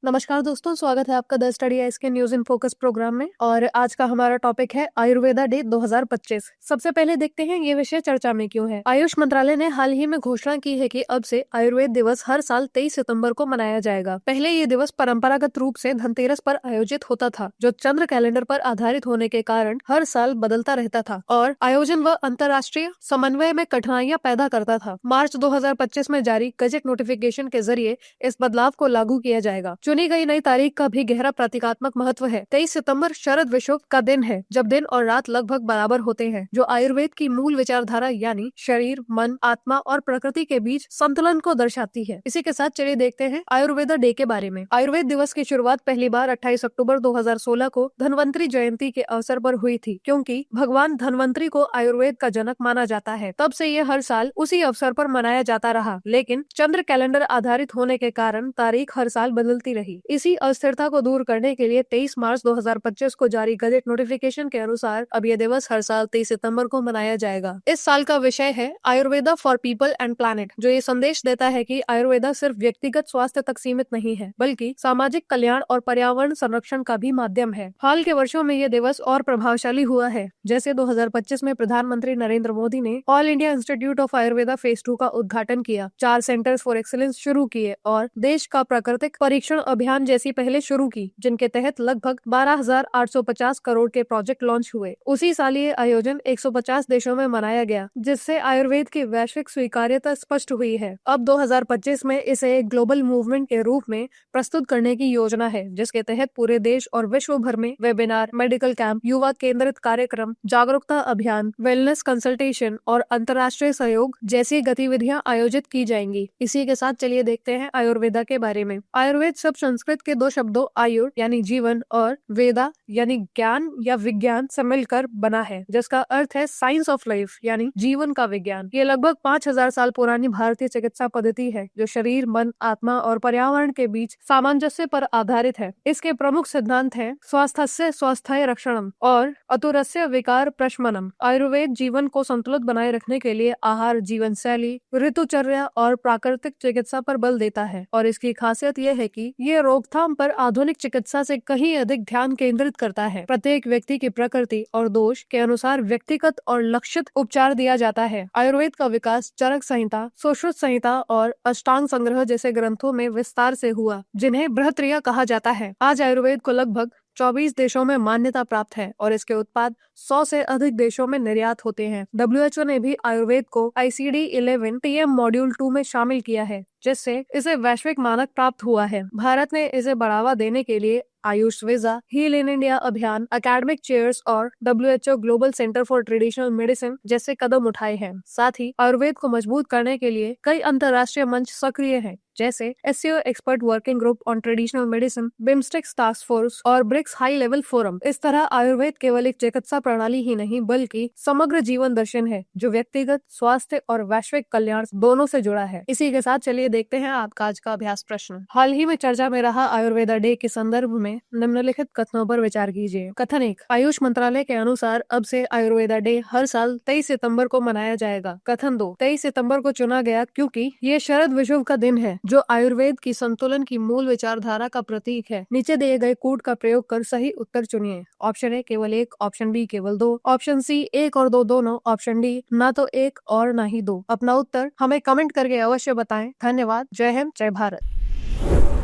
नमस्कार दोस्तों, स्वागत है आपका द स्टडी आइज के न्यूज इन फोकस प्रोग्राम में। और आज का हमारा टॉपिक है आयुर्वेदा डे 2025। सबसे पहले देखते हैं ये विषय चर्चा में क्यों है। आयुष मंत्रालय ने हाल ही में घोषणा की है कि अब से आयुर्वेद दिवस हर साल 23 सितंबर को मनाया जाएगा। पहले ये दिवस परंपरागत रूप से धनतेरस पर आयोजित होता था, जो चंद्र कैलेंडर पर आधारित होने के कारण हर साल बदलता रहता था और आयोजन व अंतर्राष्ट्रीय समन्वय में कठिनाइयां पैदा करता था। मार्च 2025 में जारी गजट नोटिफिकेशन के जरिए इस बदलाव को लागू किया जाएगा। चुनी गई नई तारीख का भी गहरा प्रतीकात्मक महत्व है। 23 सितंबर शरद विषुव का दिन है, जब दिन और रात लगभग बराबर होते हैं, जो आयुर्वेद की मूल विचारधारा यानी शरीर, मन, आत्मा और प्रकृति के बीच संतुलन को दर्शाती है। इसी के साथ चलिए देखते हैं आयुर्वेदा डे के बारे में। आयुर्वेद दिवस की शुरुआत पहली बार 28 अक्टूबर 2016 को धन्वंतरी जयंती के अवसर पर हुई थी, क्योंकि भगवान धन्वंतरी को आयुर्वेद का जनक माना जाता है। तब से ये हर साल उसी अवसर पर मनाया जाता रहा, लेकिन चंद्र कैलेंडर आधारित होने के कारण तारीख हर साल बदलती रही। इसी अस्थिरता को दूर करने के लिए 23 मार्च 2025 को जारी गजट नोटिफिकेशन के अनुसार अब यह दिवस हर साल 23 सितंबर को मनाया जाएगा। इस साल का विषय है Ayurveda for people and planet, जो ये संदेश देता है कि आयुर्वेदा सिर्फ व्यक्तिगत स्वास्थ्य तक सीमित नहीं है, बल्कि सामाजिक कल्याण और पर्यावरण संरक्षण का भी माध्यम है। हाल के वर्षों में यह दिवस और प्रभावशाली हुआ है, जैसे 2025 में प्रधानमंत्री नरेंद्र मोदी ने all India institute of Ayurveda phase 2 का उद्घाटन किया, 4 सेंटर्स फॉर एक्सीलेंस शुरू किए और देश का प्राकृतिक परीक्षण अभियान जैसी पहले शुरू की, जिनके तहत लगभग 12,850 करोड़ के प्रोजेक्ट लॉन्च हुए। उसी साल ये आयोजन 150 देशों में मनाया गया, जिससे आयुर्वेद की वैश्विक स्वीकार्यता स्पष्ट हुई है। अब 2025 में इसे एक ग्लोबल मूवमेंट के रूप में प्रस्तुत करने की योजना है, जिसके तहत पूरे देश और विश्व भर में वेबिनार, मेडिकल कैंप, युवा केंद्रित कार्यक्रम, जागरूकता अभियान, वेलनेस कंसल्टेशन और अंतर्राष्ट्रीय सहयोग जैसी गतिविधियां आयोजित की जाएंगी। इसी के साथ चलिए देखते हैं आयुर्वेदा के बारे में। आयुर्वेद शब्द संस्कृत के दो शब्दों आयुर यानी जीवन और वेदा यानी ज्ञान या विज्ञान से मिलकर बना है, जिसका अर्थ है साइंस ऑफ लाइफ यानी जीवन का विज्ञान। ये लगभग 5000 साल पुरानी भारतीय चिकित्सा पद्धति है, जो शरीर, मन, आत्मा और पर्यावरण के बीच सामंजस्य पर आधारित है। इसके प्रमुख सिद्धांत हैं स्वास्थ्य स्वास्थ्य रक्षणम और अतुरस्य विकार प्रशमनम। आयुर्वेद जीवन को संतुलित बनाए रखने के लिए आहार, जीवन शैली, ऋतुचर्या और प्राकृतिक चिकित्सा पर बल देता है, और इसकी खासियत यह है कि ये रोकथाम पर आधुनिक चिकित्सा से कहीं अधिक ध्यान केंद्रित करता है। प्रत्येक व्यक्ति की प्रकृति और दोष के अनुसार व्यक्तिगत और लक्षित उपचार दिया जाता है। आयुर्वेद का विकास चरक संहिता, सुश्रुत संहिता और अष्टांग संग्रह जैसे ग्रंथों में विस्तार से हुआ, जिन्हें बृहत्रिया कहा जाता है। आज आयुर्वेद को लगभग 24 देशों में मान्यता प्राप्त है और इसके उत्पाद 100 से अधिक देशों में निर्यात होते हैं। WHO ने भी आयुर्वेद को ICD-11 TM मॉड्यूल 2 में शामिल किया है, जिससे इसे वैश्विक मानक प्राप्त हुआ है। भारत ने इसे बढ़ावा देने के लिए Ayush visa, heal in India अभियान, एकेडमिक चेयर्स और WHO global centre for traditional medicine जैसे कदम उठाए हैं। साथ ही आयुर्वेद को मजबूत करने के लिए कई अंतर्राष्ट्रीय मंच सक्रिय हैं, जैसे SCO expert working group on traditional medicine, BIMSTEC's task force और ब्रिक्स हाई लेवल फोरम। इस तरह आयुर्वेद केवल एक चिकित्सा प्रणाली ही नहीं, बल्कि समग्र जीवन दर्शन है, जो व्यक्तिगत स्वास्थ्य और वैश्विक कल्याण दोनों से जुड़ा है। इसी के साथ चलिए देखते हैं आपका आज का अभ्यास प्रश्न। हाल ही में चर्चा में रहा आयुर्वेदा डे के संदर्भ में निम्नलिखित कथनों पर विचार कीजिए। कथन 1, आयुष मंत्रालय के अनुसार अब से आयुर्वेदा डे हर साल 23 सितंबर को मनाया जाएगा। कथन 2, 23 सितंबर को चुना गया क्योंकि ये शरद विषुव का दिन है, जो आयुर्वेद की संतुलन की मूल विचारधारा का प्रतीक है। नीचे दिए गए कोड का प्रयोग कर सही उत्तर चुनिए। ऑप्शन ए केवल 1, ऑप्शन बी केवल 2, ऑप्शन सी 1 और 2 दोनों, ऑप्शन डी ना तो 1 और ना ही 2। अपना उत्तर हमें कमेंट करके अवश्य बताएं। धन्यवाद। जय हिंद, जय भारत।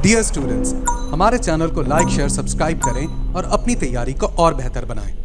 डियर स्टूडेंट्स, हमारे चैनल को लाइक, शेयर, सब्सक्राइब करें और अपनी तैयारी को और बेहतर बनाएं।